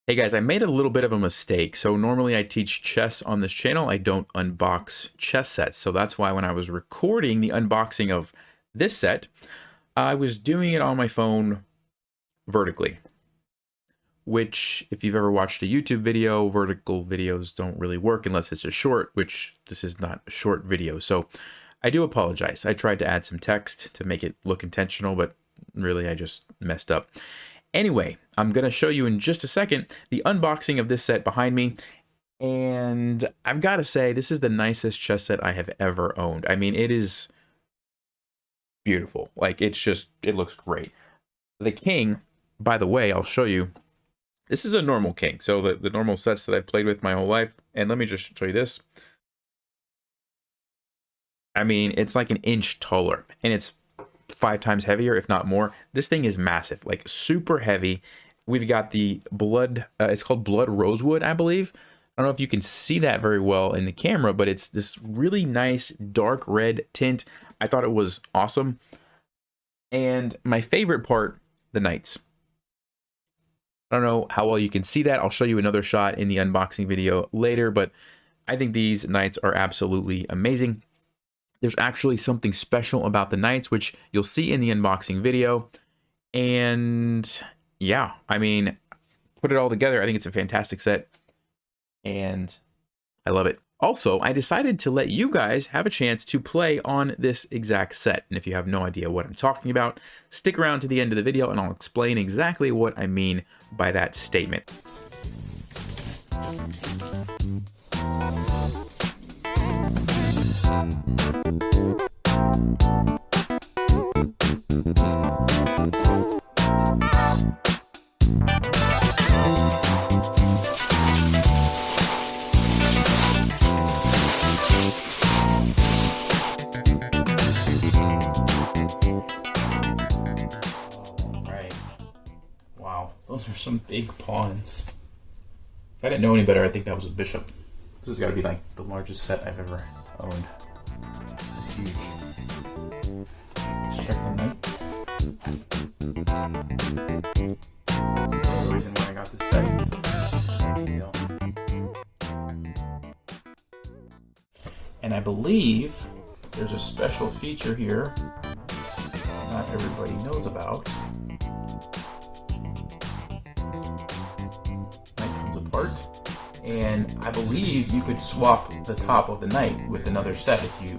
Hey guys, I made a little bit of a mistake. So normally I teach chess on this channel. I don't unbox chess sets. So that's why when I was recording the unboxing of this set, I was doing it on my phone vertically, which if you've ever watched a YouTube video, vertical videos don't really work unless it's a short, which this is not a short video. So I do apologize. I tried to add some text to make it look intentional, but really I just messed up. Anyway, I'm going to show you in just a second the unboxing of this set behind me. And I've got to say, this is the nicest chess set I have ever owned. I mean, it is beautiful. Like, it looks great. The king, by the way, I'll show you. This is a normal king. So the normal sets that I've played with my whole life. And let me just show you this. I mean, it's like an inch taller. And it's 5 times heavier, if not more. This thing is massive, like super heavy. We've got the blood, it's called blood rosewood, I believe. I don't know if you can see that very well in the camera, but it's this really nice dark red tint. I thought it was awesome. And my favorite part, the knights. I don't know how well you can see that. I'll show you another shot in the unboxing video later, but I think these knights are absolutely amazing. There's actually something special about the knights, which you'll see in the unboxing video. And yeah, I mean, put it all together, I think it's a fantastic set. And I love it. Also, I decided to let you guys have a chance to play on this exact set. And if you have no idea what I'm talking about, stick around to the end of the video and I'll explain exactly what I mean by that statement. Wow, those are some big pawns. If I didn't know any better, I think that was a bishop. This has got to be like the largest set I've ever owned. It's huge. Let's check the knight. The reason why I got this set. And I believe there's a special feature here not everybody knows about. And I believe you could swap the top of the knight with another set if you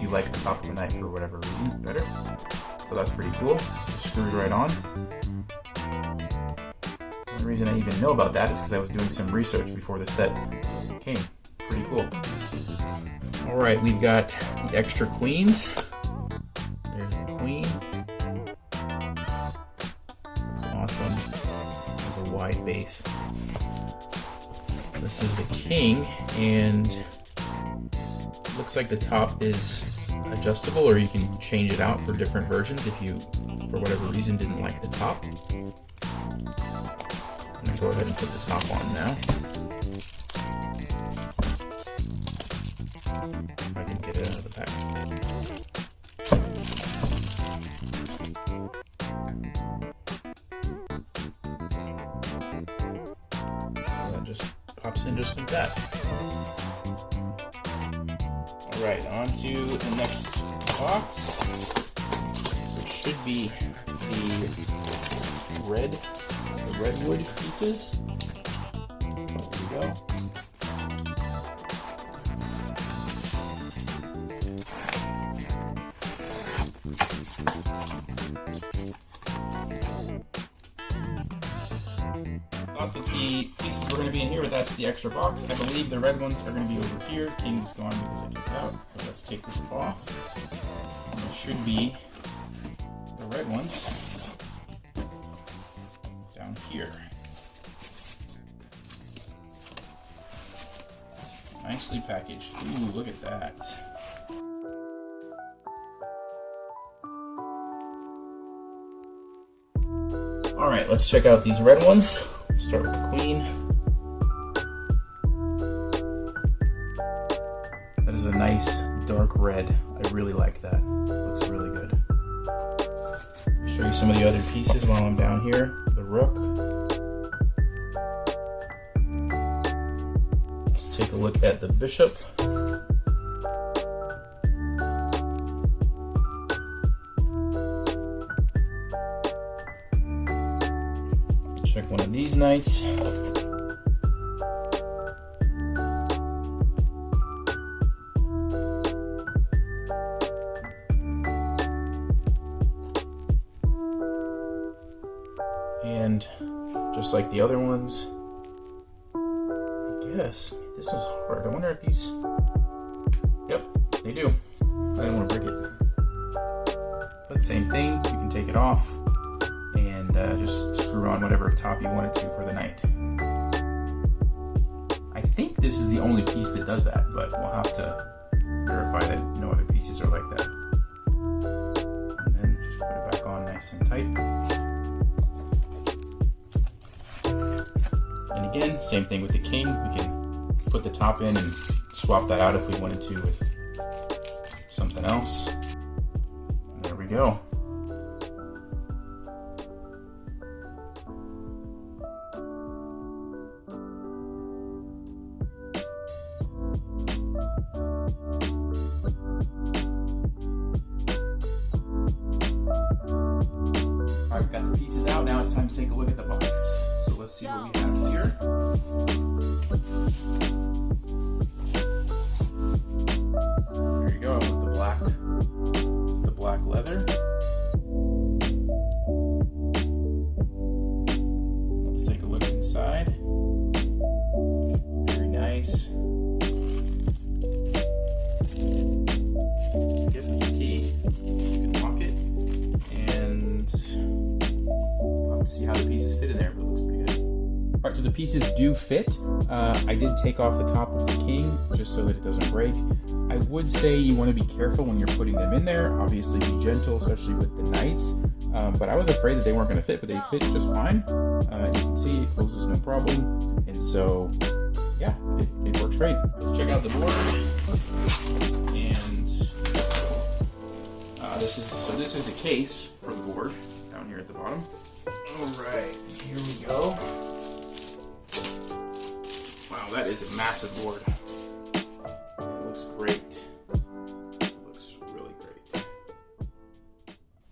like the top of the knight for whatever reason better. So that's pretty cool. Just screwed right on. The only reason I even know about that is because I was doing some research before the set came. Pretty cool. All right, we've got the extra queens. There's the queen. Looks awesome. Has a wide base. This is the king, and it looks like the top is adjustable, or you can change it out for different versions if you, for whatever reason, didn't like the top. I'm going to go ahead and put the top on now. If I can get it out of the back. Just pops in just like that. Alright, on to the next box, which should be the redwood pieces. There we go. Thought that the pieces were going to be in here, but that's the extra box. I believe the red ones are going to be over here. King's gone because I took it out. So let's take this off. And it should be the red ones down here. Nicely packaged. Ooh, look at that. All right, let's check out these red ones. Start with the queen. That is a nice dark red. I really like that. Looks really good. Show you some of the other pieces while I'm down here. The rook. Let's take a look at the bishop. Check one of these knights. And just like the other ones, I guess this was hard. I wonder if these, yep, they do. I didn't want to break it. But same thing, you can take it off and just screw on whatever top you wanted to for the knight. I think this is the only piece that does that, but we'll have to verify that no other pieces are like that. And then just put it back on nice and tight. And again, same thing with the king. We can put the top in and swap that out if we wanted to with something else. And there we go. All right, we've got the pieces out. Now it's time to take a look at the box. So let's see what we have here. There you go, with the black leather. Let's take a look inside. Very nice. I guess it's a key. You can lock it, and we'll have to see how the pieces fit in there, but it looks pretty good. All right, so the pieces do fit. I did take off the top of the king just so that it doesn't break. I would say you want to be careful when you're putting them in there. Obviously be gentle, especially with the knights. But I was afraid that they weren't going to fit, but they fit just fine. You can see it closes no problem. And so, yeah, it works great. Let's check out the board. And this is the case for the board down here at the bottom. All right, here we go. Wow, that is a massive board. It looks great. It looks really great.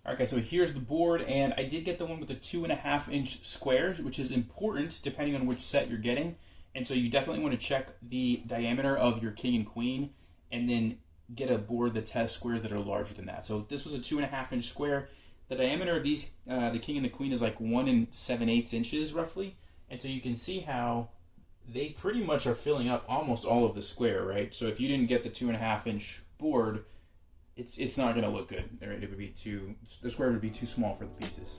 All right, guys, so here's the board, and I did get the one with the 2.5-inch squares, which is important depending on which set you're getting. And so you definitely want to check the diameter of your king and queen, and then get a board that has squares that are larger than that. So this was a 2.5-inch square. The diameter of these, the king and the queen, is like 1 7/8 inches roughly. And so you can see how they pretty much are filling up almost all of the square, right? So if you didn't get the 2.5-inch board, it's not going to look good. Right? It would be the square would be too small for the pieces.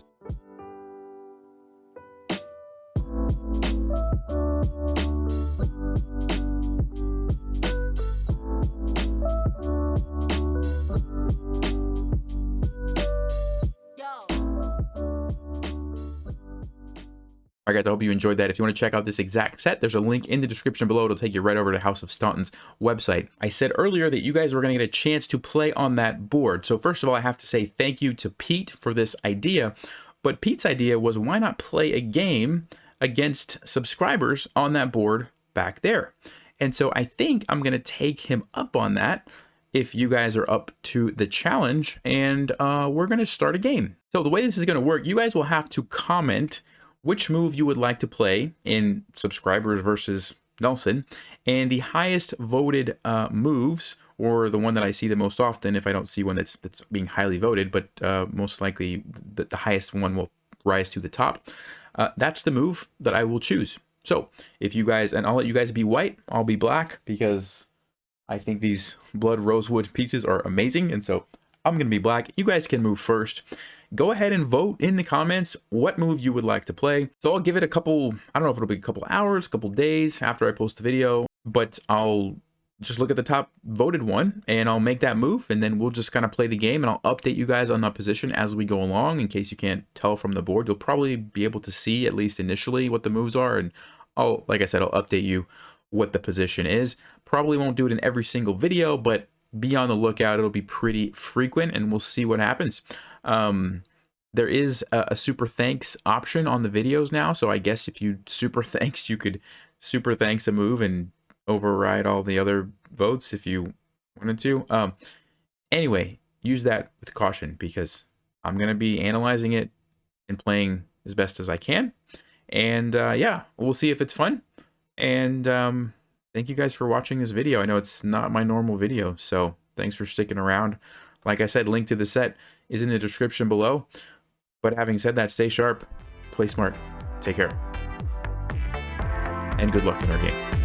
All right, guys, I hope you enjoyed that. If you want to check out this exact set, there's a link in the description below. It'll take you right over to House of Staunton's website. I said earlier that you guys were going to get a chance to play on that board. So first of all, I have to say thank you to Pete for this idea. But Pete's idea was, why not play a game against subscribers on that board back there? And so I think I'm going to take him up on that if you guys are up to the challenge, and we're going to start a game. So the way this is going to work, you guys will have to comment which move you would like to play in subscribers versus Nelson, and the highest voted moves, or the one that I see the most often, if I don't see one that's being highly voted, but most likely the highest one will rise to the top. That's the move that I will choose. So if you guys, and I'll let you guys be white, I'll be black, because I think these blood rosewood pieces are amazing, and so I'm gonna be black. You guys can move first. Go ahead and vote in the comments what move you would like to play. So I'll give it a couple, I don't know if it'll be a couple hours, a couple days after I post the video, but I'll just look at the top voted one and I'll make that move, and then we'll just kind of play the game, and I'll update you guys on the position as we go along. In case you can't tell from the board, you'll probably be able to see, at least initially, what the moves are, and like I said, I'll update you what the position is. Probably won't do it in every single video, but be on the lookout. It'll be pretty frequent, and we'll see what happens. There is a super thanks option on the videos now, so I guess if you super thanks, you could super thanks a move and override all the other votes if you wanted to. Anyway, use that with caution because I'm going to be analyzing it and playing as best as I can. And yeah, we'll see if it's fun. And thank you guys for watching this video. I know it's not my normal video, so thanks for sticking around. Like I said, link to the set is in the description below. But having said that, stay sharp, play smart, take care, and good luck in our game.